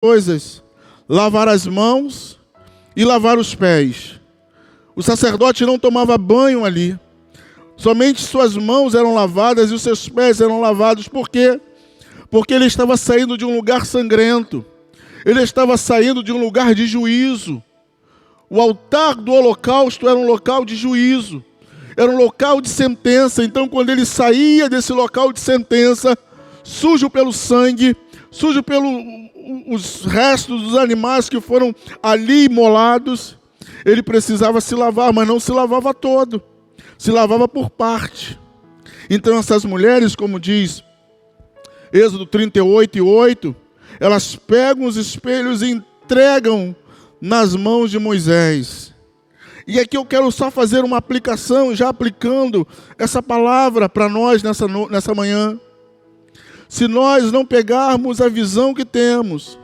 coisas: lavar as mãos e lavar os pés. O sacerdote não tomava banho ali. Somente suas mãos eram lavadas e os seus pés eram lavados. Por quê? Porque ele estava saindo de um lugar sangrento. Ele estava saindo de um lugar de juízo. O altar do holocausto era um local de juízo. Era um local de sentença. Então, quando ele saía desse local de sentença, sujo pelo sangue, sujo pelos restos dos animais que foram ali imolados, ele precisava se lavar, mas não se lavava todo. Se lavava por parte. Então essas mulheres, como diz Êxodo 38:8, elas pegam os espelhos e entregam nas mãos de Moisés. E aqui eu quero só fazer uma aplicação, já aplicando essa palavra para nós nessa manhã. Se nós não pegarmos a visão que temos,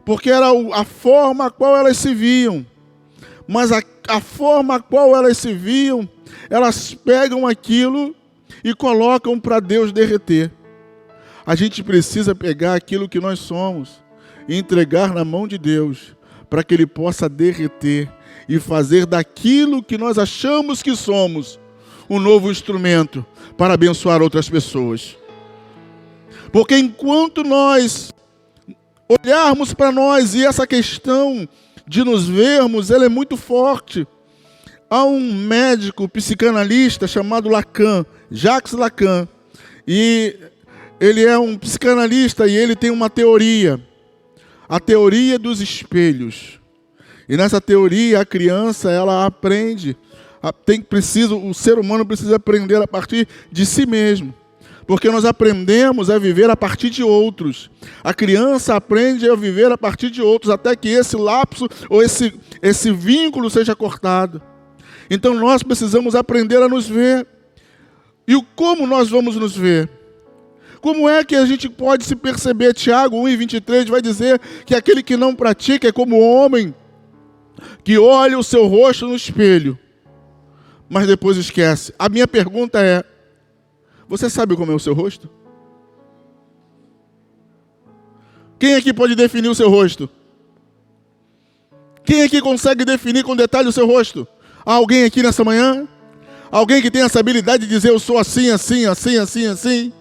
porque era a forma a qual elas se viam, mas a forma a qual elas se viam, elas pegam aquilo e colocam para Deus derreter. A gente precisa pegar aquilo que nós somos e entregar na mão de Deus, para que Ele possa derreter e fazer daquilo que nós achamos que somos um novo instrumento para abençoar outras pessoas. Porque enquanto nós olharmos para nós, e essa questão de nos vermos, ela é muito forte. Há um médico psicanalista chamado Lacan, Jacques Lacan, e ele é um psicanalista e ele tem uma teoria, a teoria dos espelhos. E nessa teoria a criança, ela aprende, o ser humano precisa aprender a partir de si mesmo. Porque nós aprendemos a viver a partir de outros. A criança aprende a viver a partir de outros, até que esse lapso ou esse vínculo seja cortado. Então nós precisamos aprender a nos ver. E como nós vamos nos ver? Como é que a gente pode se perceber? Tiago 1:23 vai dizer que aquele que não pratica é como o homem que olha o seu rosto no espelho, mas depois esquece. A minha pergunta é: você sabe como é o seu rosto? Quem aqui pode definir o seu rosto? Quem aqui consegue definir com detalhe o seu rosto? Há alguém aqui nessa manhã? Alguém que tem essa habilidade de dizer eu sou assim, assim, assim, assim, assim?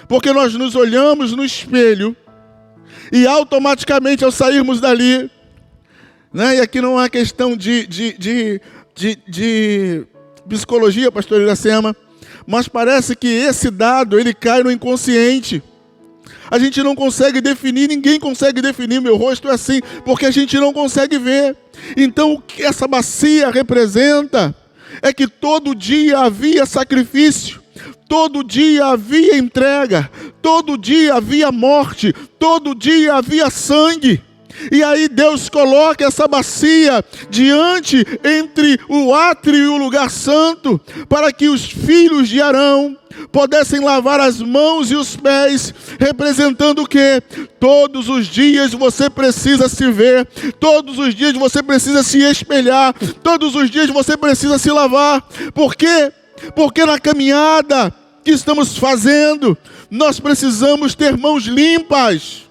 Porque nós nos olhamos no espelho e automaticamente ao sairmos dali, né? E aqui não é questão de psicologia, pastor Iracema, mas parece que esse dado, ele cai no inconsciente. A gente não consegue definir, ninguém consegue definir, meu rosto é assim, porque a gente não consegue ver. Então o que essa bacia representa é que todo dia havia sacrifício, todo dia havia entrega, todo dia havia morte, todo dia havia sangue. E aí Deus coloca essa bacia diante entre o átrio e o lugar santo, para que os filhos de Arão pudessem lavar as mãos e os pés, representando o quê? Todos os dias você precisa se ver, todos os dias você precisa se espelhar, todos os dias você precisa se lavar. Por quê? Porque na caminhada que estamos fazendo, nós precisamos ter mãos limpas.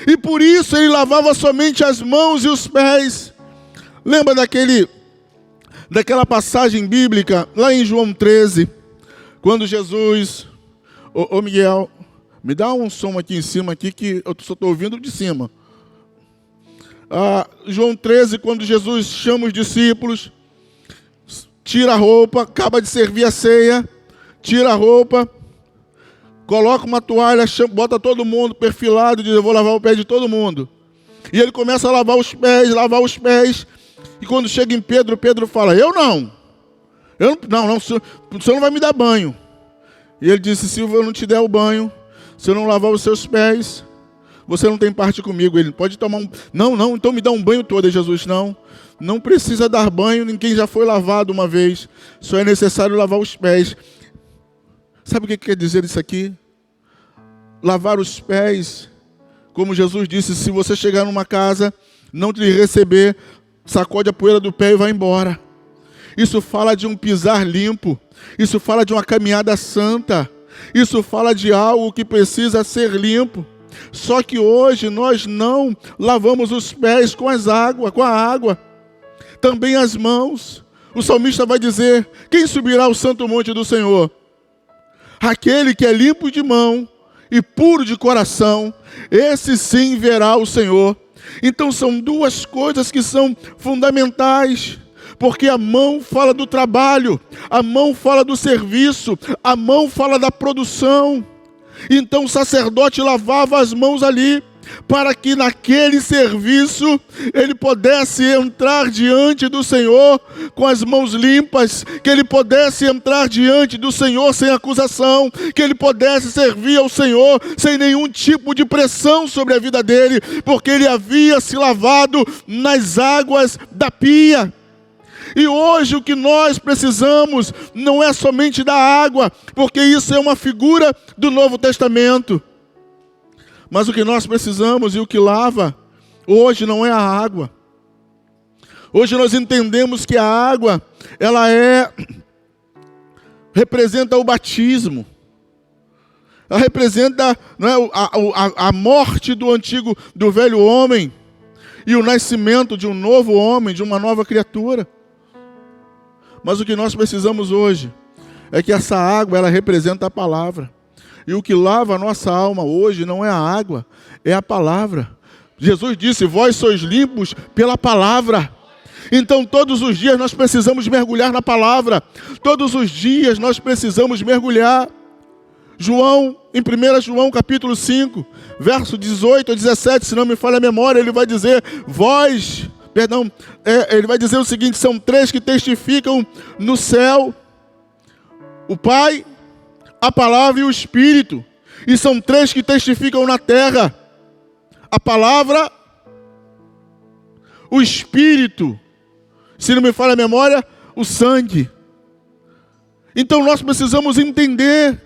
E por isso ele lavava somente as mãos e os pés. Lembra daquela passagem bíblica lá em João 13, quando Jesus... Ô Miguel, me dá um som aqui em cima aqui, que eu só estou ouvindo de cima. João 13, quando Jesus chama os discípulos, tira a roupa, acaba de servir a ceia, tira a roupa, coloca uma toalha, bota todo mundo perfilado e diz: eu vou lavar o pé de todo mundo. E ele começa a lavar os pés. E quando chega em Pedro, Pedro fala: eu não, o senhor não vai me dar banho. E ele disse: se eu não te der o banho, se eu não lavar os seus pés, você não tem parte comigo. Ele pode tomar um... Não, então me dá um banho todo. E Jesus: não precisa dar banho, ninguém já foi lavado uma vez, só é necessário lavar os pés. Sabe o que quer dizer isso aqui? Lavar os pés, como Jesus disse: se você chegar numa casa, não te receber, sacode a poeira do pé e vai embora. Isso fala de um pisar limpo, isso fala de uma caminhada santa, isso fala de algo que precisa ser limpo. Só que hoje nós não lavamos os pés com a água, também as mãos. O salmista vai dizer: quem subirá ao santo monte do Senhor? Aquele que é limpo de mão e puro de coração, esse sim verá o Senhor. Então são duas coisas que são fundamentais, porque a mão fala do trabalho, a mão fala do serviço, a mão fala da produção. Então o sacerdote lavava as mãos ali, para que naquele serviço ele pudesse entrar diante do Senhor com as mãos limpas, que ele pudesse entrar diante do Senhor sem acusação, que ele pudesse servir ao Senhor sem nenhum tipo de pressão sobre a vida dele, porque ele havia se lavado nas águas da pia. E hoje o que nós precisamos não é somente da água, porque isso é uma figura do Novo Testamento. Mas o que nós precisamos e o que lava hoje não é a água. Hoje nós entendemos que a água, ela representa o batismo. Ela representa, não é, a morte do velho homem e o nascimento de um novo homem, de uma nova criatura. Mas o que nós precisamos hoje é que essa água, ela representa a palavra. E o que lava a nossa alma hoje não é a água, é a palavra. Jesus disse: vós sois limpos pela palavra. Então todos os dias nós precisamos mergulhar na palavra. Todos os dias nós precisamos mergulhar. João, em 1 João capítulo 5, verso 18 a 17, se não me falha a memória, ele vai dizer: ele vai dizer o seguinte: são três que testificam no céu: o Pai, a palavra e o Espírito. E são três que testificam na terra: a palavra, o Espírito, se não me falha a memória, o sangue. Então nós precisamos entender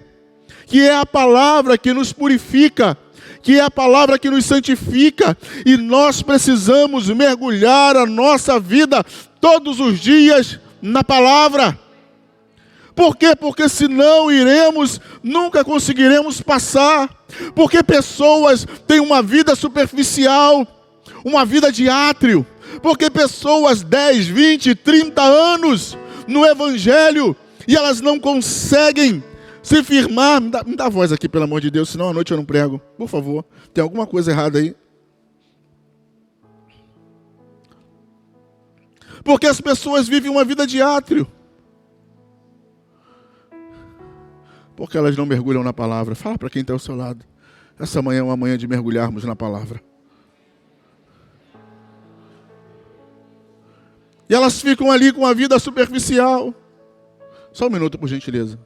que é a palavra que nos purifica, que é a palavra que nos santifica, e nós precisamos mergulhar a nossa vida todos os dias na palavra. Por quê? Porque senão nunca conseguiremos passar. Porque pessoas têm uma vida superficial, uma vida de átrio. Porque pessoas 10, 20, 30 anos no Evangelho e elas não conseguem se firmar. Me dá a voz aqui, pelo amor de Deus, senão à noite eu não prego. Por favor, tem alguma coisa errada aí? Porque as pessoas vivem uma vida de átrio. Porque elas não mergulham na palavra. Fala para quem está ao seu lado: essa manhã é uma manhã de mergulharmos na palavra. E elas ficam ali com a vida superficial. Só um minuto, por gentileza.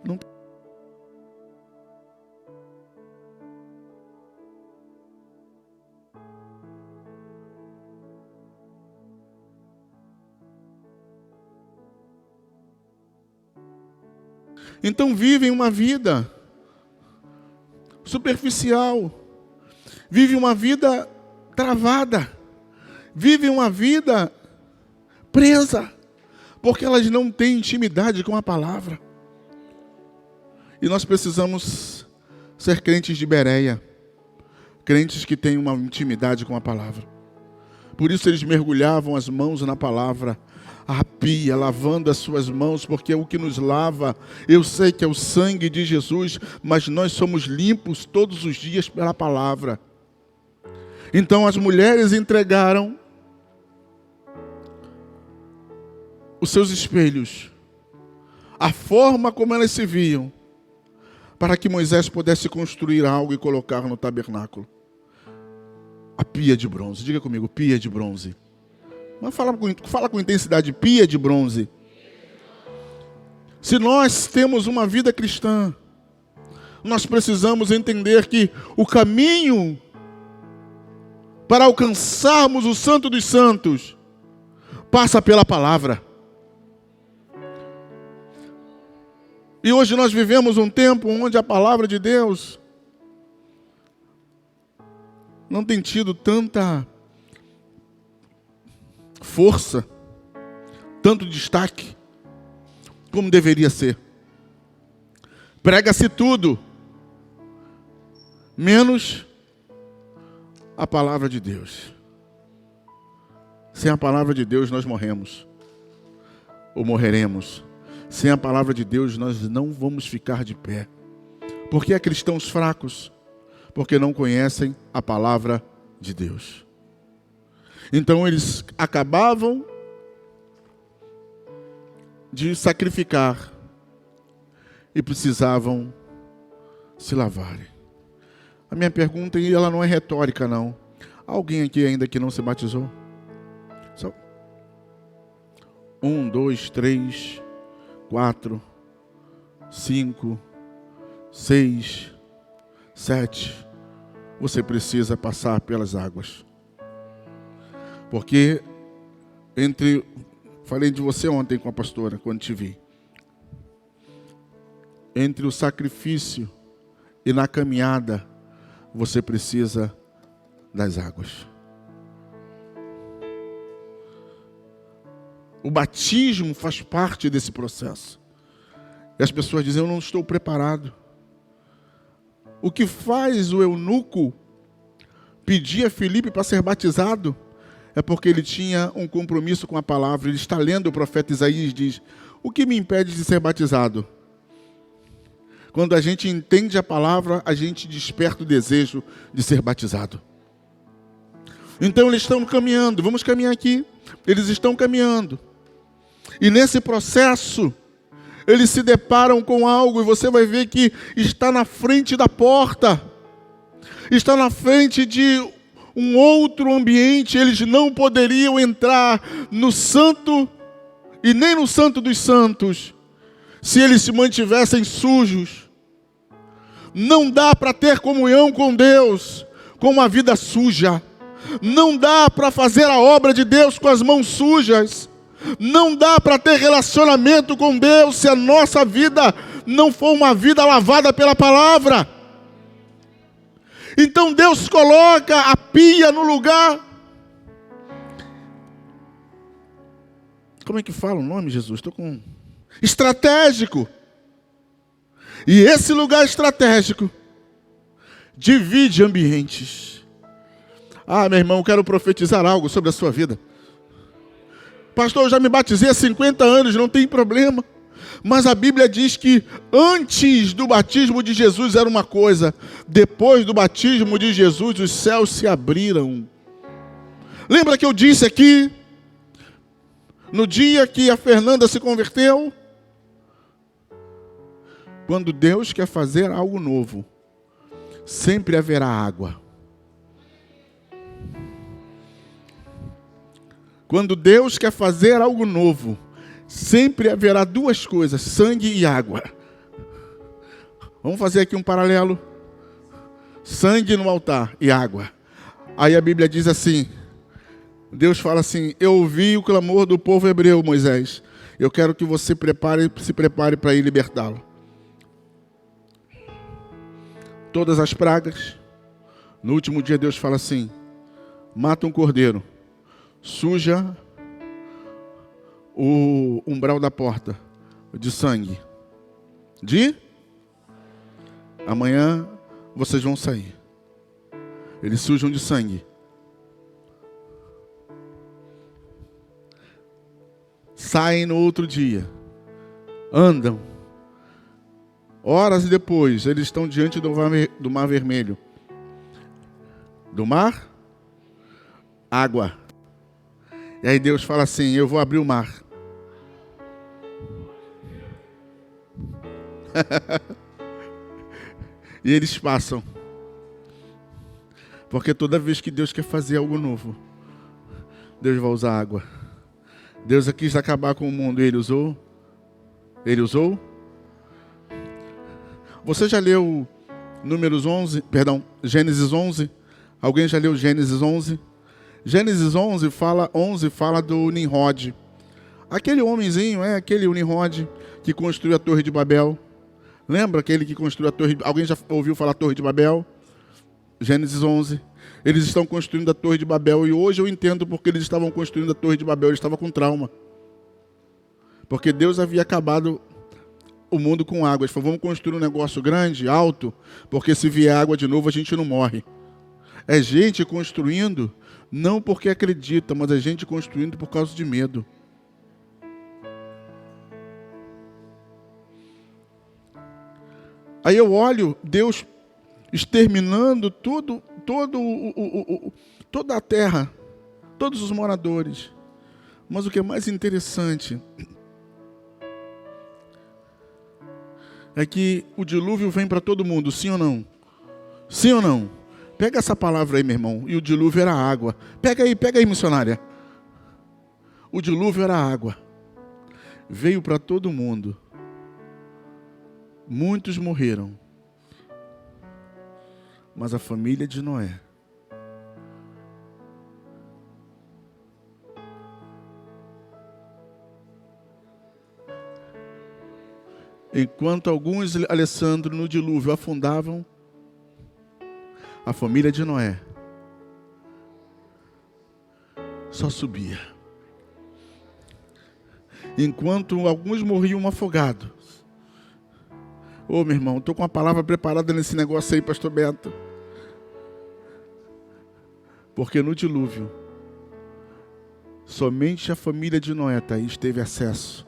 Não. Então vivem uma vida superficial, vivem uma vida travada, vivem uma vida presa, porque elas não têm intimidade com a palavra. E nós precisamos ser crentes de Bereia, crentes que têm uma intimidade com a palavra. Por isso eles mergulhavam as mãos na palavra, a pia, lavando as suas mãos, porque é o que nos lava. Eu sei que é o sangue de Jesus, mas nós somos limpos todos os dias pela palavra. Então as mulheres entregaram os seus espelhos, a forma como elas se viam, para que Moisés pudesse construir algo e colocar no tabernáculo. A pia de bronze. Diga comigo: pia de bronze. Mas fala com intensidade: pia de bronze. Se nós temos uma vida cristã, nós precisamos entender que o caminho para alcançarmos o Santo dos Santos passa pela palavra. E hoje nós vivemos um tempo onde a palavra de Deus não tem tido tanta força, tanto destaque, como deveria ser. Prega-se tudo, menos a palavra de Deus. Sem a palavra de Deus nós morremos, ou morreremos. Sem a palavra de Deus nós não vamos ficar de pé. Porque há cristãos fracos? Porque não conhecem a palavra de Deus. Então eles acabavam de sacrificar e precisavam se lavarem. A minha pergunta, e ela não é retórica não. Há alguém aqui ainda que não se batizou? Só 1, 2, 3, 4, 5, 6, 7. Você precisa passar pelas águas. Porque falei de você ontem com a pastora, quando te vi. Entre o sacrifício e na caminhada, você precisa das águas. O batismo faz parte desse processo. E as pessoas dizem, eu não estou preparado. O que faz o eunuco pedir a Filipe para ser batizado é porque ele tinha um compromisso com a palavra. Ele está lendo o profeta Isaías e diz, o que me impede de ser batizado? Quando a gente entende a palavra, a gente desperta o desejo de ser batizado. Então eles estão caminhando, vamos caminhar aqui. Eles estão caminhando. E nesse processo, eles se deparam com algo, e você vai ver que está na frente da porta. Está na frente de um outro ambiente. Eles não poderiam entrar no santo, e nem no santo dos santos, se eles se mantivessem sujos. Não dá para ter comunhão com Deus com uma vida suja. Não dá para fazer a obra de Deus com as mãos sujas. Não dá para ter relacionamento com Deus se a nossa vida não for uma vida lavada pela palavra. Então Deus coloca a pia no lugar. Como é que fala o nome, Jesus? Estou com... estratégico. E esse lugar estratégico divide ambientes. Ah, meu irmão, quero profetizar algo sobre a sua vida. Pastor, eu já me batizei há 50 anos, não tem problema. Mas a Bíblia diz que antes do batismo de Jesus era uma coisa. Depois do batismo de Jesus, os céus se abriram. Lembra que eu disse aqui, no dia que a Fernanda se converteu? Quando Deus quer fazer algo novo, sempre haverá água. Quando Deus quer fazer algo novo, sempre haverá duas coisas, sangue e água. Vamos fazer aqui um paralelo. Sangue no altar e água. Aí a Bíblia diz assim, Deus fala assim, eu ouvi o clamor do povo hebreu, Moisés. Eu quero que você se prepare para ir libertá-lo. Todas as pragas. No último dia Deus fala assim, mata um cordeiro. Suja o umbral da porta de sangue. Amanhã vocês vão sair. Eles sujam de sangue. Saem no outro dia. Andam. Horas depois, eles estão diante do mar vermelho. Do mar? Água. E aí Deus fala assim, eu vou abrir o mar. E eles passam. Porque toda vez que Deus quer fazer algo novo, Deus vai usar água. Deus quis acabar com o mundo, Ele usou? Ele usou? Você já leu Gênesis 11? Alguém já leu Gênesis 11? Gênesis 11 fala do Nimrod. Aquele homenzinho, aquele Nimrod que construiu a Torre de Babel. Lembra aquele que construiu a Torre? Alguém já ouviu falar Torre de Babel? Gênesis 11. Eles estão construindo a Torre de Babel e hoje eu entendo porque eles estavam construindo a Torre de Babel. Eles estavam com trauma. Porque Deus havia acabado o mundo com água. Eles falaram, vamos construir um negócio grande, alto, porque se vier água de novo a gente não morre. É gente construindo, não porque acredita, mas é gente construindo por causa de medo. Aí eu olho Deus exterminando toda a terra, todos os moradores. Mas o que é mais interessante é que o dilúvio vem para todo mundo, sim ou não? Sim ou não? Pega essa palavra aí, meu irmão. E o dilúvio era água. Pega aí, missionária. O dilúvio era água. Veio para todo mundo. Muitos morreram. Mas a família de Noé, enquanto alguns, Alessandro, no dilúvio afundavam, a família de Noé só subia. Enquanto alguns morriam afogados. Ô, meu irmão, estou com uma palavra preparada nesse negócio aí, pastor Beto. Porque no dilúvio, somente a família de Noé, Thaís, teve acesso.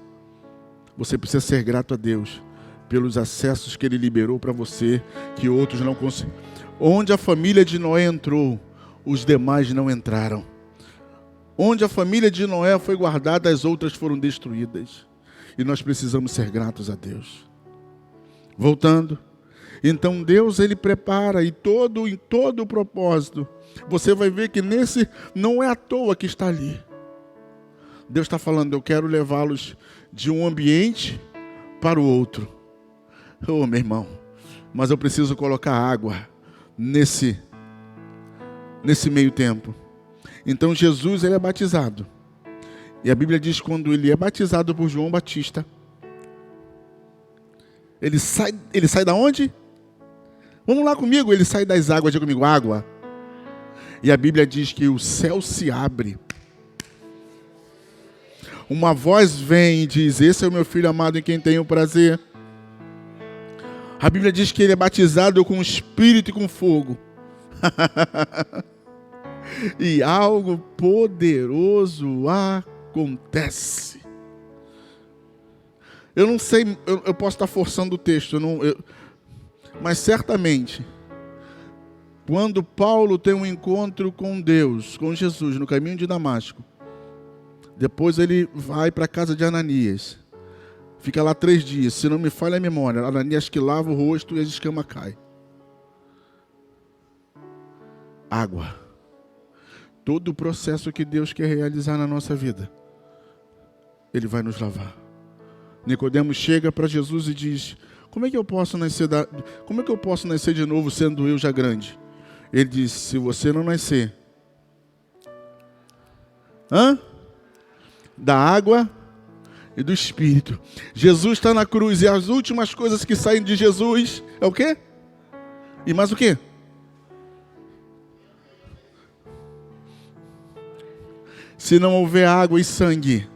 Você precisa ser grato a Deus pelos acessos que Ele liberou para você, que outros não conseguiram. Onde a família de Noé entrou, os demais não entraram. Onde a família de Noé foi guardada, as outras foram destruídas. E nós precisamos ser gratos a Deus. Voltando. Então Deus, Ele prepara em todo o propósito. Você vai ver que nesse, não é à toa que está ali. Deus está falando, eu quero levá-los de um ambiente para o outro. Oh, meu irmão, mas eu preciso colocar água nesse meio tempo. Então Jesus, ele é batizado. E a Bíblia diz que quando ele é batizado por João Batista, ele sai da onde? Vamos lá comigo, ele sai das águas, diga comigo, água. E a Bíblia diz que o céu se abre. Uma voz vem e diz, esse é o meu filho amado em quem tenho prazer. A Bíblia diz que ele é batizado com espírito e com fogo. E algo poderoso acontece. Eu não sei, eu posso estar forçando o texto, mas certamente, quando Paulo tem um encontro com Deus, com Jesus, no caminho de Damasco, depois ele vai para a casa de Ananias, fica lá 3 dias, se não me falha a memória, Ananias que lava o rosto e as escamas caem. Água. Todo o processo que Deus quer realizar na nossa vida, Ele vai nos lavar. Nicodemos chega para Jesus e diz, como é que eu posso nascer de novo sendo eu já grande? Ele diz, se você não nascer, da água e do Espírito. Jesus está na cruz e as últimas coisas que saem de Jesus é o quê? E mais o quê? Se não houver água e sangue,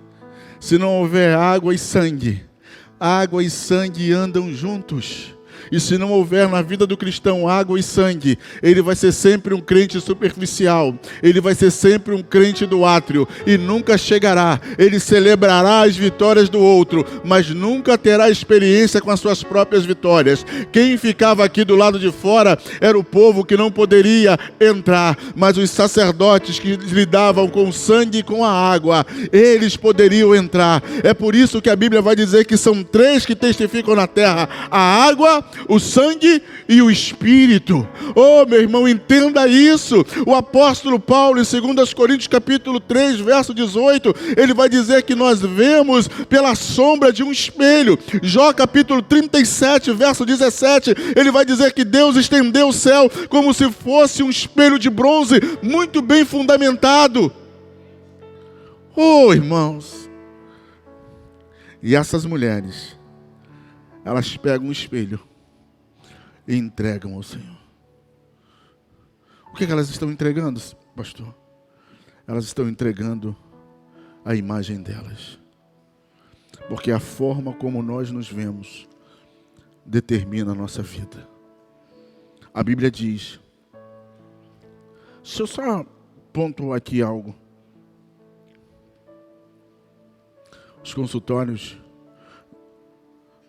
água e sangue andam juntos. E se não houver na vida do cristão água e sangue, ele vai ser sempre um crente superficial. Ele vai ser sempre um crente do átrio. E nunca chegará. Ele celebrará as vitórias do outro, mas nunca terá experiência com as suas próprias vitórias. Quem ficava aqui do lado de fora era o povo que não poderia entrar. Mas os sacerdotes que lidavam com o sangue e com a água, eles poderiam entrar. É por isso que a Bíblia vai dizer que são 3 que testificam na terra: a água, o sangue e o Espírito. Oh, meu irmão, entenda isso. O apóstolo Paulo, em 2 Coríntios capítulo 3, verso 18, ele vai dizer que nós vemos pela sombra de um espelho. Jó capítulo 37, verso 17, ele vai dizer que Deus estendeu o céu como se fosse um espelho de bronze, muito bem fundamentado. Oh, irmãos. E essas mulheres, elas pegam um espelho e entregam ao Senhor. O que elas estão entregando, pastor? Elas estão entregando a imagem delas. Porque a forma como nós nos vemos determina a nossa vida. A Bíblia diz, deixa eu só pontuar aqui algo. Os consultórios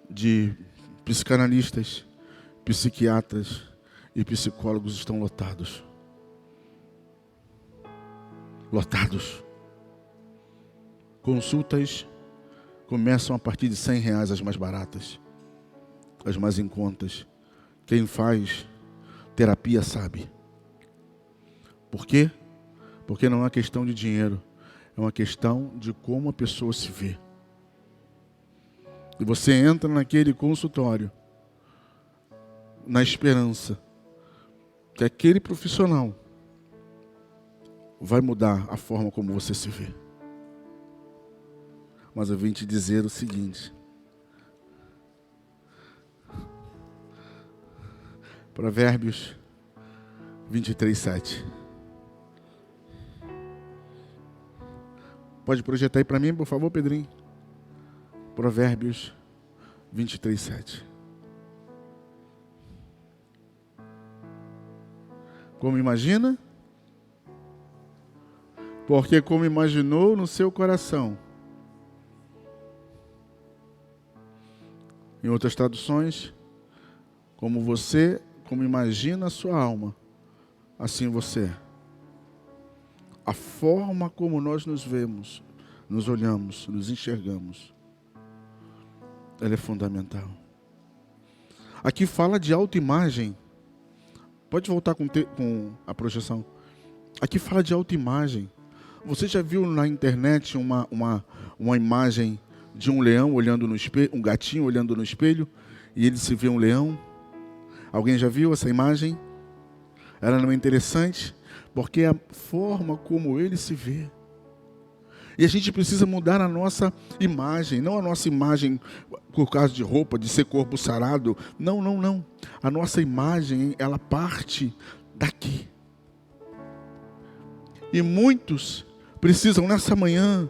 de psicanalistas, psiquiatras e psicólogos estão lotados. Lotados. Consultas começam a partir de R$100 as mais baratas, as mais em contas. Quem faz terapia sabe. Por quê? Porque não é uma questão de dinheiro, é uma questão de como a pessoa se vê. E você entra naquele consultório na esperança que aquele profissional vai mudar a forma como você se vê. Mas eu vim te dizer o seguinte: Provérbios 23:7. Pode projetar aí para mim, por favor, Pedrinho? Provérbios 23:7. Como imagina? Porque como imaginou no seu coração. Em outras traduções, como imagina a sua alma, assim você é. A forma como nós nos vemos, nos olhamos, nos enxergamos, ela é fundamental. Aqui fala de autoimagem. Pode voltar com a projeção. Aqui fala de autoimagem. Você já viu na internet uma imagem de um leão olhando no espelho, um gatinho olhando no espelho, e ele se vê um leão? Alguém já viu essa imagem? Ela não é interessante? Porque é a forma como ele se vê. E a gente precisa mudar a nossa imagem, não a nossa imagem por causa de roupa, de ser corpo sarado. Não, não, não. A nossa imagem, ela parte daqui. E muitos precisam nessa manhã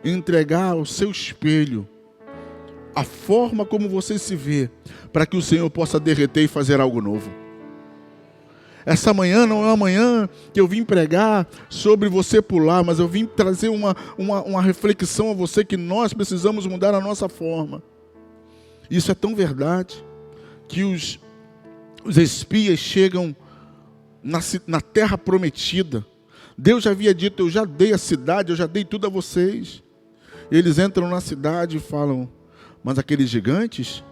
entregar ao seu espelho a forma como você se vê, para que o Senhor possa derreter e fazer algo novo. Essa manhã não é uma manhã que eu vim pregar sobre você pular, mas eu vim trazer uma reflexão a você que nós precisamos mudar a nossa forma. Isso é tão verdade que os espias chegam na terra prometida. Deus já havia dito, eu já dei a cidade, eu já dei tudo a vocês. Eles entram na cidade e falam, mas aqueles gigantes,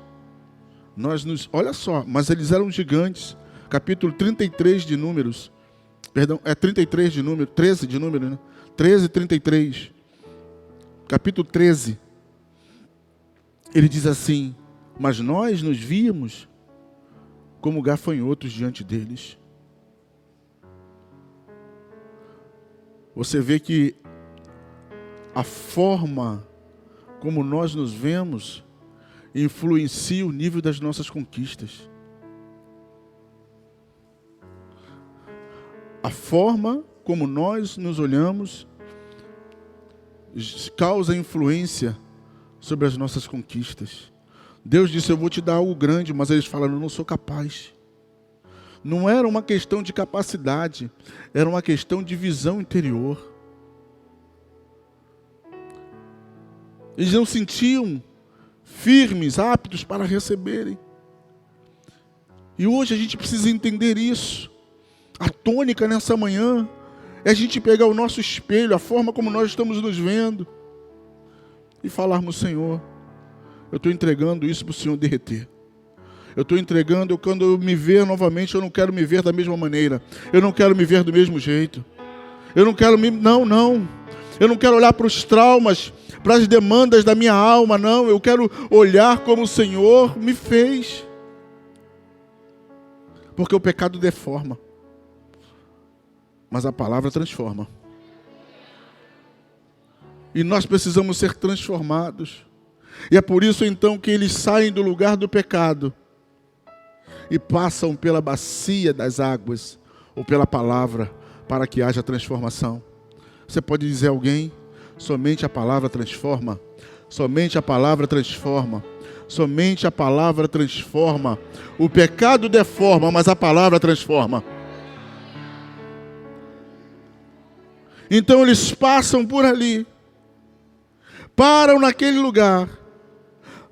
olha só, mas eles eram gigantes. Capítulo 33 de Números, perdão, é 33 de Números, 13 de Números, né? 13 e 33. Capítulo 13. Ele diz assim, mas nós nos víamos como gafanhotos diante deles. Você vê que a forma como nós nos vemos influencia o nível das nossas conquistas. A forma como nós nos olhamos causa influência sobre as nossas conquistas. Deus disse, eu vou te dar algo grande, mas eles falaram, eu não sou capaz. Não era uma questão de capacidade, era uma questão de visão interior. Eles não sentiam firmes, aptos para receberem. E hoje a gente precisa entender isso. A tônica nessa manhã é a gente pegar o nosso espelho, a forma como nós estamos nos vendo, e falarmos, Senhor, eu estou entregando isso para o Senhor derreter. Eu estou entregando, quando eu me ver novamente, eu não quero me ver da mesma maneira. Eu não quero me ver do mesmo jeito. Eu não quero não. Eu não quero olhar para os traumas, para as demandas da minha alma, não. Eu quero olhar como o Senhor me fez. Porque o pecado deforma, mas a palavra transforma. E nós precisamos ser transformados. E é por isso então que eles saem do lugar do pecado e passam pela bacia das águas, ou pela palavra, para que haja transformação. Você pode dizer a alguém, somente a palavra transforma, Somente a palavra transforma. Somente a palavra transforma. O pecado deforma, mas a palavra transforma. Então eles passam por ali, param naquele lugar,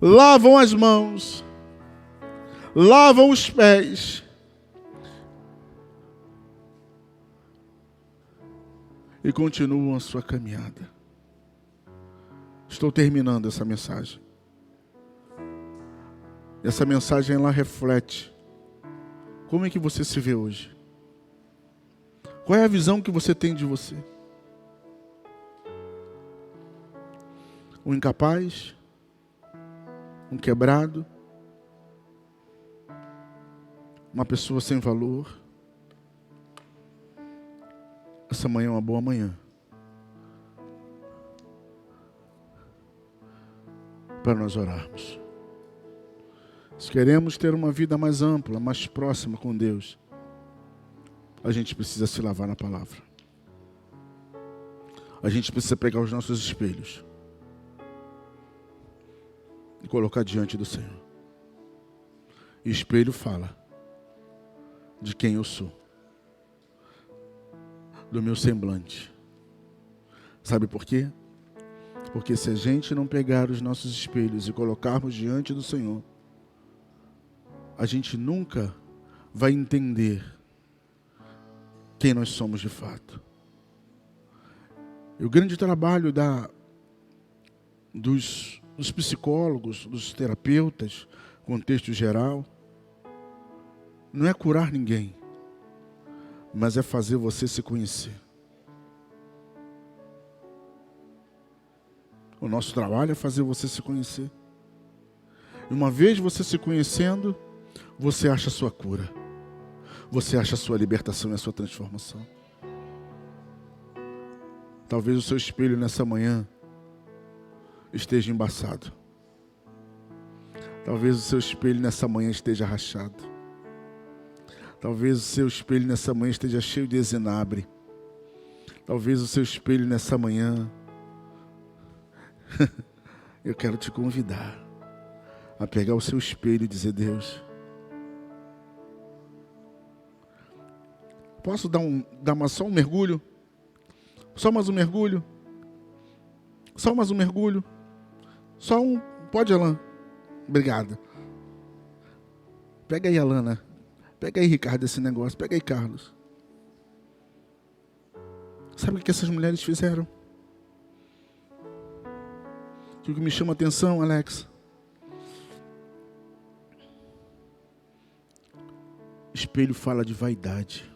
lavam as mãos, lavam os pés e continuam a sua caminhada. Estou terminando essa mensagem. Essa mensagem ela reflete como é que você se vê hoje. Qual é a visão que você tem de você? Um incapaz? Um quebrado? Uma pessoa sem valor? Essa manhã é uma boa manhã para nós orarmos. Se queremos ter uma vida mais ampla, mais próxima com Deus, a gente precisa se lavar na palavra. A gente precisa pegar os nossos espelhos e colocar diante do Senhor. E o espelho fala de quem eu sou, do meu semblante. Sabe por quê? Porque se a gente não pegar os nossos espelhos e colocarmos diante do Senhor, a gente nunca vai entender quem nós somos de fato. E o grande trabalho dos psicólogos, dos terapeutas, contexto geral, não é curar ninguém, mas é fazer você se conhecer. O nosso trabalho é fazer você se conhecer. E uma vez você se conhecendo, você acha a sua cura. Você acha a sua libertação e a sua transformação. Talvez o seu espelho nessa manhã esteja embaçado. Talvez o seu espelho nessa manhã esteja rachado. Talvez o seu espelho nessa manhã esteja cheio de ezinabre. Talvez o seu espelho nessa manhã... Eu quero te convidar a pegar o seu espelho e dizer: Deus, posso dar só um mergulho? Só mais um mergulho? Só mais um mergulho? Só um? Pode, Alan? Obrigado. Pega aí, Alana. Pega aí, Ricardo, esse negócio. Pega aí, Carlos. Sabe o que essas mulheres fizeram? O que me chama a atenção, Alex? Espelho fala de vaidade.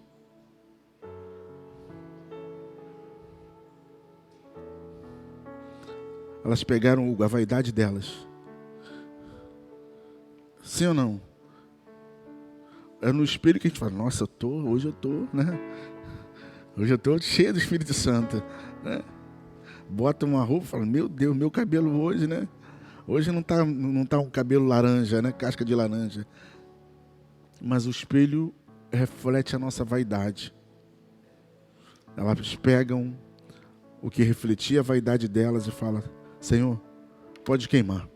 Elas pegaram a vaidade delas. Sim ou não? É no espelho que a gente fala: nossa, hoje eu tô, né? Hoje eu tô cheio do Espírito Santo, né? Bota uma roupa e fala: meu Deus, meu cabelo hoje, né? Hoje não tá um cabelo laranja, né? Casca de laranja. Mas o espelho reflete a nossa vaidade. Elas pegam o que refletia a vaidade delas e falam: Senhor, pode queimar.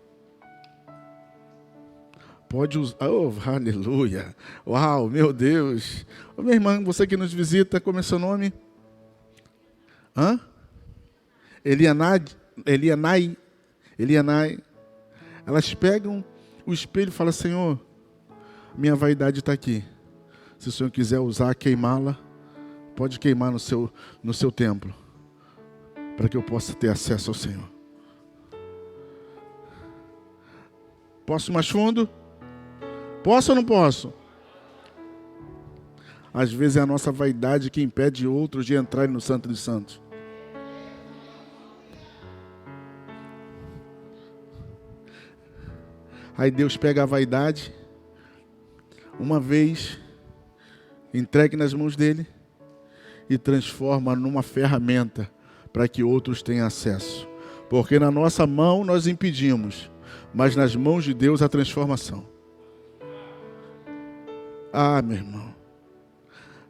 Pode usar. Oh, aleluia. Uau, meu Deus. Ô, minha irmã, você que nos visita, como é seu nome? Hã? Elianai. Elas pegam o espelho e falam: Senhor, minha vaidade está aqui. Se o Senhor quiser usar, queimá-la, pode queimar no seu templo, para que eu possa ter acesso ao Senhor. Posso ir mais fundo? Posso ou não posso? Às vezes é a nossa vaidade que impede outros de entrarem no Santo dos Santos. Aí Deus pega a vaidade, uma vez, entregue nas mãos dele e transforma numa ferramenta para que outros tenham acesso. Porque na nossa mão nós impedimos, mas nas mãos de Deus a transformação. Ah, meu irmão,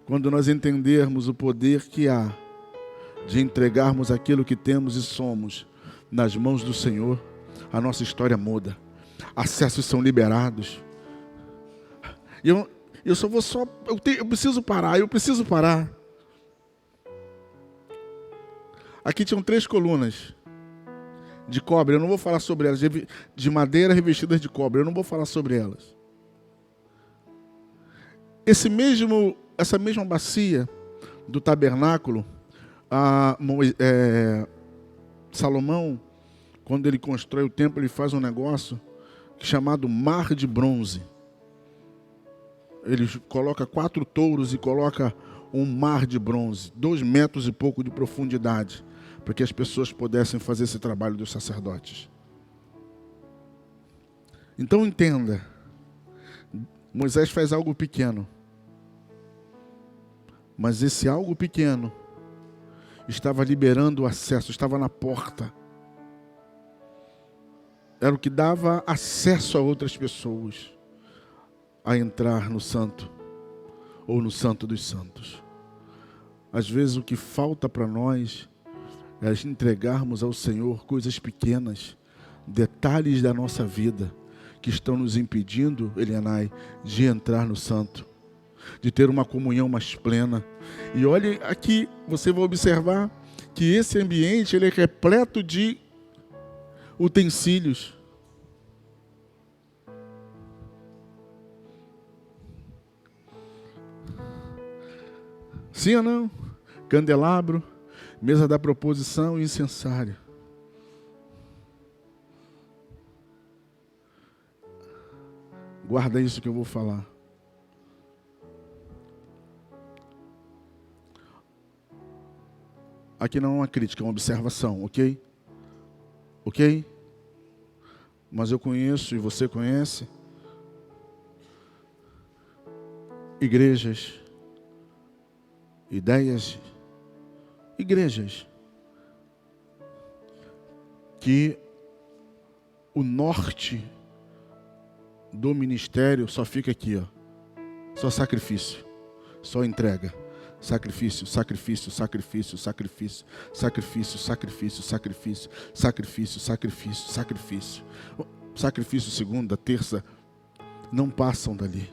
quando nós entendermos o poder que há de entregarmos aquilo que temos e somos nas mãos do Senhor, a nossa história muda. Acessos são liberados. Eu preciso parar. Aqui tinham 3 colunas de cobre, eu não vou falar sobre elas, de madeira revestidas de cobre, eu não vou falar sobre elas. Essa mesma bacia do tabernáculo, Salomão, quando ele constrói o templo, ele faz um negócio chamado mar de bronze. Ele coloca 4 touros e coloca um mar de bronze, 2 metros e pouco de profundidade, para que as pessoas pudessem fazer esse trabalho dos sacerdotes. Então entenda, Moisés faz algo pequeno, mas esse algo pequeno estava liberando o acesso, estava na porta. Era o que dava acesso a outras pessoas a entrar no santo, ou no santo dos santos. Às vezes o que falta para nós é entregarmos ao Senhor coisas pequenas, detalhes da nossa vida, que estão nos impedindo, Elianai, de entrar no santo, de ter uma comunhão mais plena. E olhe aqui, você vai observar que esse ambiente ele é repleto de utensílios. Sim ou não? Candelabro, mesa da proposição e incensário. Guarda isso que eu vou falar. Aqui não é uma crítica, é uma observação, ok? Ok? Mas eu conheço e você conhece igrejas, igrejas que o norte do ministério só fica aqui, ó. Só sacrifício, só entrega. Sacrifício, sacrifício, sacrifício, sacrifício, sacrifício, sacrifício, sacrifício, sacrifício, sacrifício, sacrifício. Sacrifício segunda, terça, não passam dali.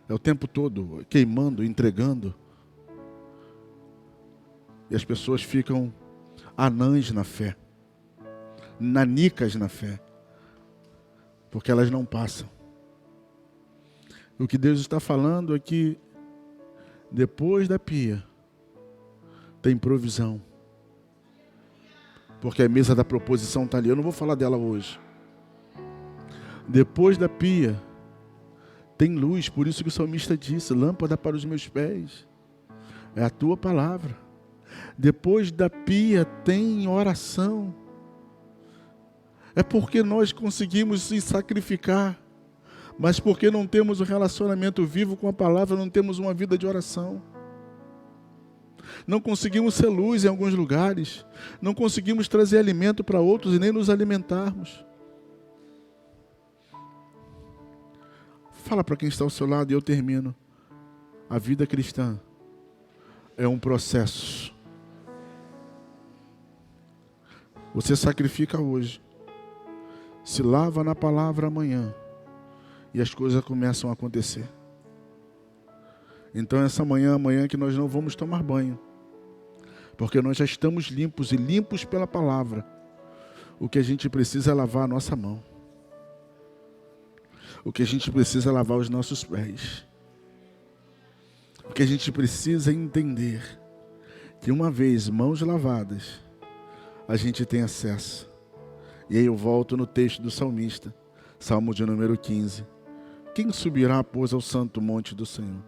É o tempo todo queimando, entregando. E as pessoas ficam anãs na fé, nanicas na fé, porque elas não passam. O que Deus está falando é que depois da pia tem provisão. Porque a mesa da proposição está ali. Eu não vou falar dela hoje. Depois da pia tem luz. Por isso que o salmista disse: lâmpada para os meus pés é a tua palavra. Depois da pia tem oração. É porque nós conseguimos se sacrificar, mas porque não temos um relacionamento vivo com a palavra, não temos uma vida de oração. Não conseguimos ser luz em alguns lugares, não conseguimos trazer alimento para outros e nem nos alimentarmos. Fala para quem está ao seu lado e eu termino. A vida cristã é um processo. Você sacrifica hoje, se lava na palavra amanhã, e as coisas começam a acontecer. Então essa manhã, amanhã que nós não vamos tomar banho, porque nós já estamos limpos e limpos pela palavra. O que a gente precisa é lavar a nossa mão. O que a gente precisa é lavar os nossos pés. O que a gente precisa é entender que uma vez mãos lavadas, a gente tem acesso. E aí eu volto no texto do salmista, Salmo de número 15. Quem subirá, pois, ao santo monte do Senhor?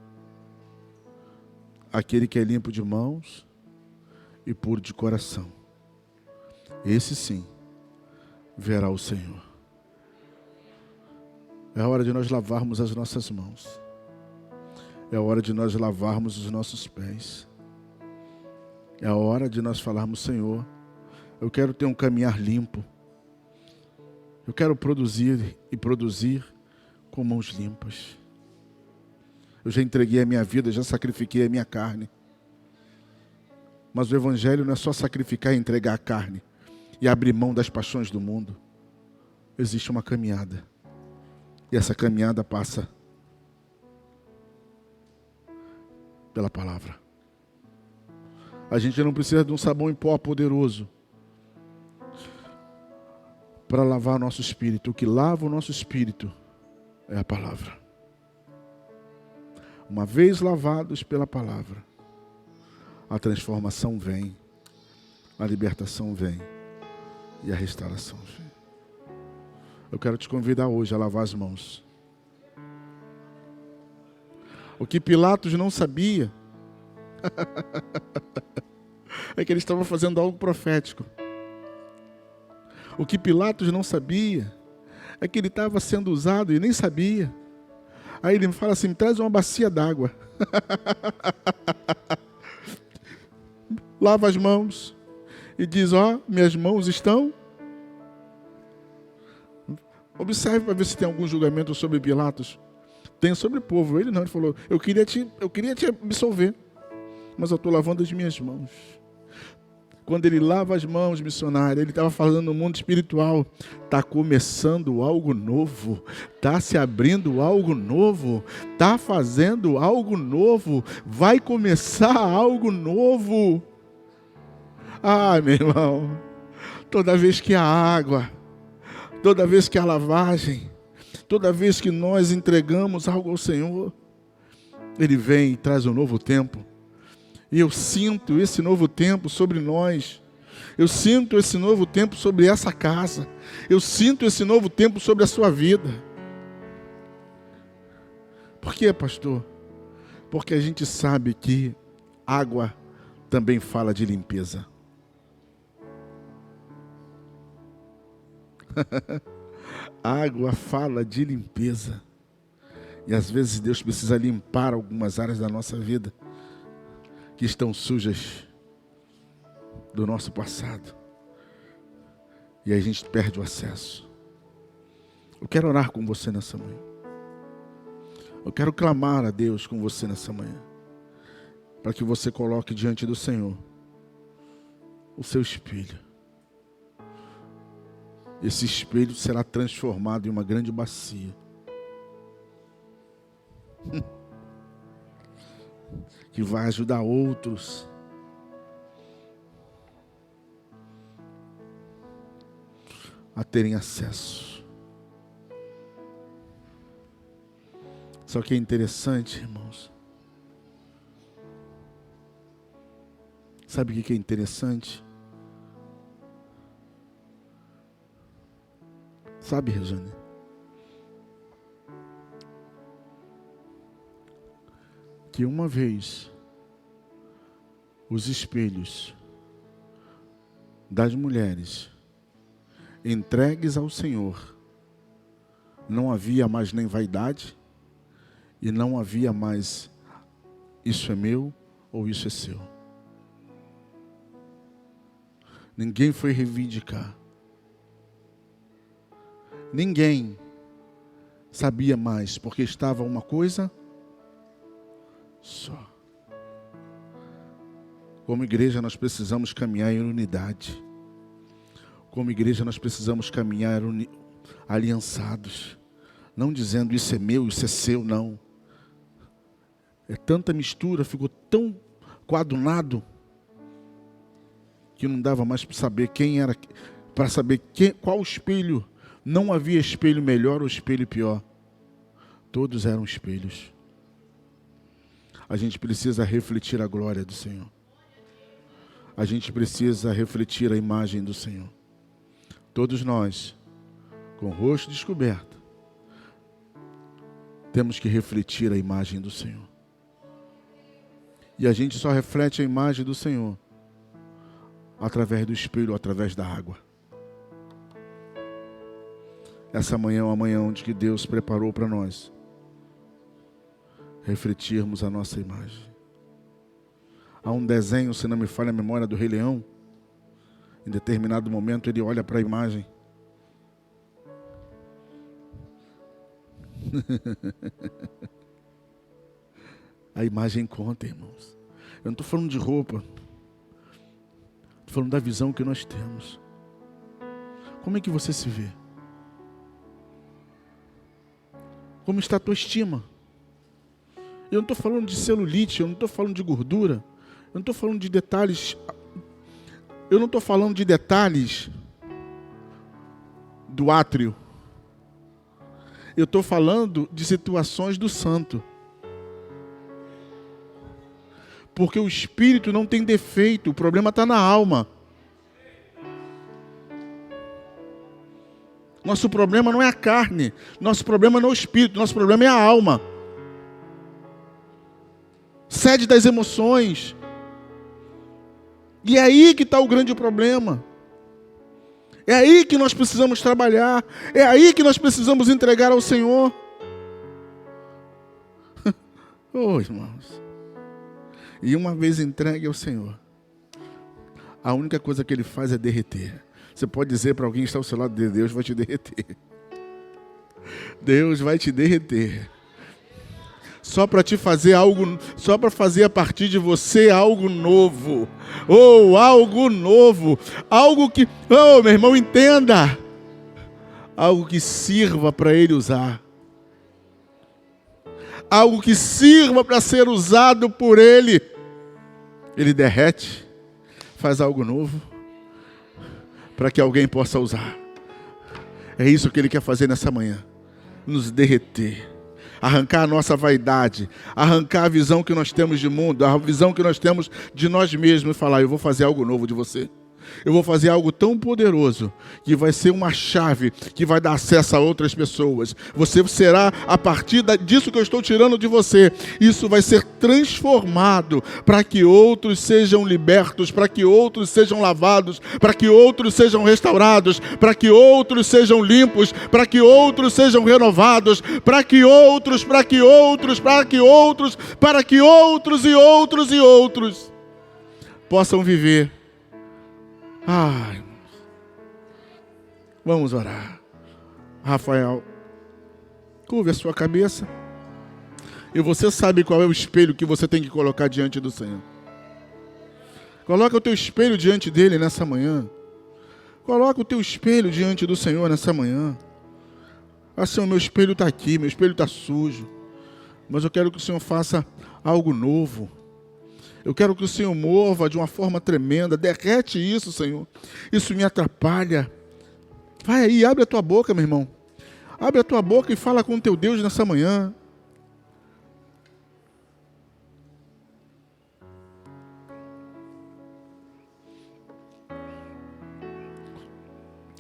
Aquele que é limpo de mãos e puro de coração. Esse sim verá o Senhor. É hora de nós lavarmos as nossas mãos. É hora de nós lavarmos os nossos pés. É a hora de nós falarmos: Senhor, eu quero ter um caminhar limpo. Eu quero produzir e produzir com mãos limpas. Eu já entreguei a minha vida, já sacrifiquei a minha carne. Mas o evangelho não é só sacrificar e entregar a carne e abrir mão das paixões do mundo. Existe uma caminhada. E essa caminhada passa pela palavra. A gente não precisa de um sabão em pó poderoso para lavar nosso espírito. O que lava o nosso espírito é a palavra. Uma vez lavados pela palavra, a transformação vem, a libertação vem e a restauração vem. Eu quero te convidar hoje a lavar as mãos. O que Pilatos não sabia é que ele estava fazendo algo profético. O que Pilatos não sabia é que ele estava sendo usado e nem sabia. Aí ele me fala assim: me traz uma bacia d'água. Lava as mãos e diz: ó, minhas mãos estão. Observe para ver se tem algum julgamento sobre Pilatos. Tem sobre o povo. Ele não, ele falou: eu queria te absolver, mas eu estou lavando as minhas mãos. Quando ele lava as mãos, missionário, ele estava falando no mundo espiritual. Está começando algo novo. Está se abrindo algo novo. Está fazendo algo novo. Vai começar algo novo. Ah, meu irmão, toda vez que a água, toda vez que a lavagem, toda vez que nós entregamos algo ao Senhor, Ele vem e traz um novo tempo. E eu sinto esse novo tempo sobre nós. Eu sinto esse novo tempo sobre essa casa. Eu sinto esse novo tempo sobre a sua vida. Por quê, pastor? Porque a gente sabe que água também fala de limpeza. Água fala de limpeza. E às vezes Deus precisa limpar algumas áreas da nossa vida que estão sujas do nosso passado. E aí a gente perde o acesso. Eu quero orar com você nessa manhã. Eu quero clamar a Deus com você nessa manhã. Para que você coloque diante do Senhor o seu espelho. Esse espelho será transformado em uma grande bacia. Que vai ajudar outros a terem acesso. Só que é interessante, irmãos. Sabe o que é interessante? Sabe, Rejane? Que uma vez os espelhos das mulheres entregues ao Senhor, não havia mais nem vaidade e não havia mais isso é meu ou isso é seu. Ninguém foi reivindicar. Ninguém sabia mais, porque estava uma coisa só. Como igreja nós precisamos caminhar em unidade. Como igreja nós precisamos caminhar aliançados. Não dizendo isso é meu, isso é seu, não. É tanta mistura, ficou tão coadunado que não dava mais para saber quem era, para saber qual espelho. Não havia espelho melhor ou espelho pior. Todos eram espelhos. A gente precisa refletir a glória do Senhor. A gente precisa refletir a imagem do Senhor. Todos nós, com o rosto descoberto, temos que refletir a imagem do Senhor. E a gente só reflete a imagem do Senhor através do espelho, através da água. Essa manhã é uma manhã onde que Deus preparou para nós refletirmos a nossa imagem. Há um desenho, se não me falha a memória, do Rei Leão. Em determinado momento ele olha para a imagem. A imagem conta, irmãos. Eu não estou falando de roupa. Estou falando da visão que nós temos. Como é que você se vê? Como está a tua estima? Eu não estou falando de celulite, eu não estou falando de gordura, eu não estou falando de detalhes, eu não estou falando de detalhes do átrio. Eu estou falando de situações do santo. Porque o espírito não tem defeito, o problema está na alma. Nosso problema não é a carne, nosso problema não é o espírito, nosso problema é a alma. Sede das emoções. E é aí que está o grande problema. É aí que nós precisamos trabalhar. É aí que nós precisamos entregar ao Senhor. Oh, irmãos. E uma vez entregue ao Senhor, a única coisa que Ele faz é derreter. Você pode dizer para alguém que está ao seu lado: Deus vai te derreter. Deus vai te derreter. Só para te fazer algo, só para fazer a partir de você algo novo. Oh, algo novo. Algo que, oh, meu irmão, entenda. Algo que sirva para Ele usar. Algo que sirva para ser usado por Ele. Ele derrete, faz algo novo, para que alguém possa usar. É isso que Ele quer fazer nessa manhã. Nos derreter. Arrancar a nossa vaidade, arrancar a visão que nós temos de mundo, a visão que nós temos de nós mesmos e falar: eu vou fazer algo novo de você. Eu vou fazer algo tão poderoso que vai ser uma chave que vai dar acesso a outras pessoas. Você será, a partir disso que eu estou tirando de você, isso vai ser transformado para que outros sejam libertos, para que outros sejam lavados, para que outros sejam restaurados, para que outros sejam limpos, para que outros sejam renovados, para que outros e outros possam viver. Ai, vamos orar. Rafael, curve a sua cabeça. E você sabe qual é o espelho que você tem que colocar diante do Senhor. Coloca o teu espelho diante dele nessa manhã. Coloca o teu espelho diante do Senhor nessa manhã. Ah, Senhor, meu espelho está aqui, meu espelho está sujo. Mas eu quero que o Senhor faça algo novo. Eu quero que o Senhor mova de uma forma tremenda. Derrete isso, Senhor. Isso me atrapalha. Vai aí, abre a tua boca, meu irmão. Abre a tua boca e fala com o teu Deus nessa manhã.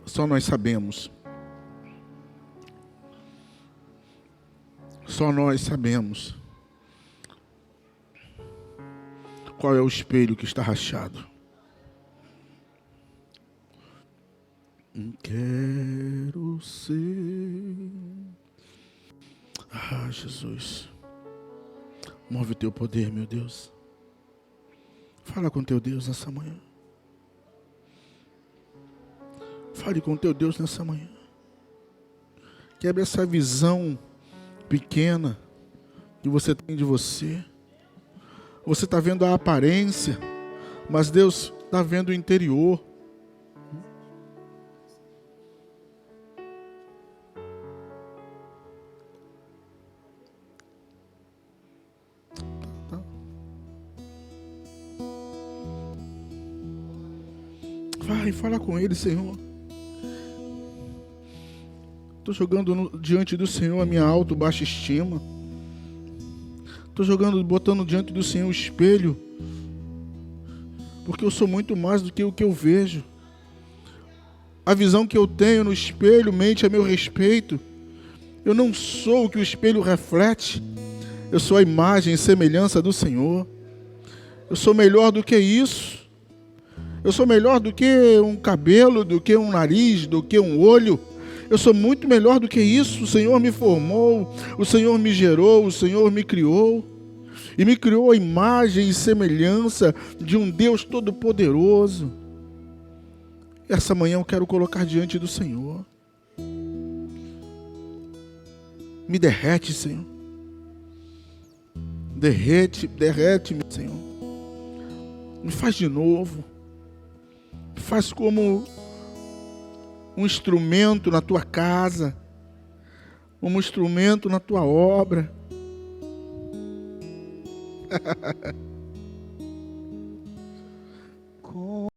Só nós sabemos. Só nós sabemos qual é o espelho que está rachado. Quero ser. Ah, Jesus. Move o teu poder, meu Deus. Fala com teu Deus nessa manhã. Fale com teu Deus nessa manhã. Quebre essa visão pequena que você tem de você. Você está vendo a aparência, mas Deus está vendo o interior. Vai, fala com Ele, Senhor. Estou jogando diante do Senhor a minha alta, baixa estima. Estou botando diante do Senhor o espelho, porque eu sou muito mais do que o que eu vejo. A visão que eu tenho no espelho mente a meu respeito. Eu não sou o que o espelho reflete. Eu sou a imagem e semelhança do Senhor. Eu sou melhor do que isso. Eu sou melhor do que um cabelo, do que um nariz, do que um olho. Eu sou muito melhor do que isso. O Senhor me formou, o Senhor me gerou, o Senhor me criou. E me criou a imagem e semelhança de um Deus todo-poderoso. Essa manhã eu quero colocar diante do Senhor. Me derrete, Senhor. Derrete-me, Senhor. Me faz de novo. faz como um instrumento na tua casa, como um instrumento na tua obra.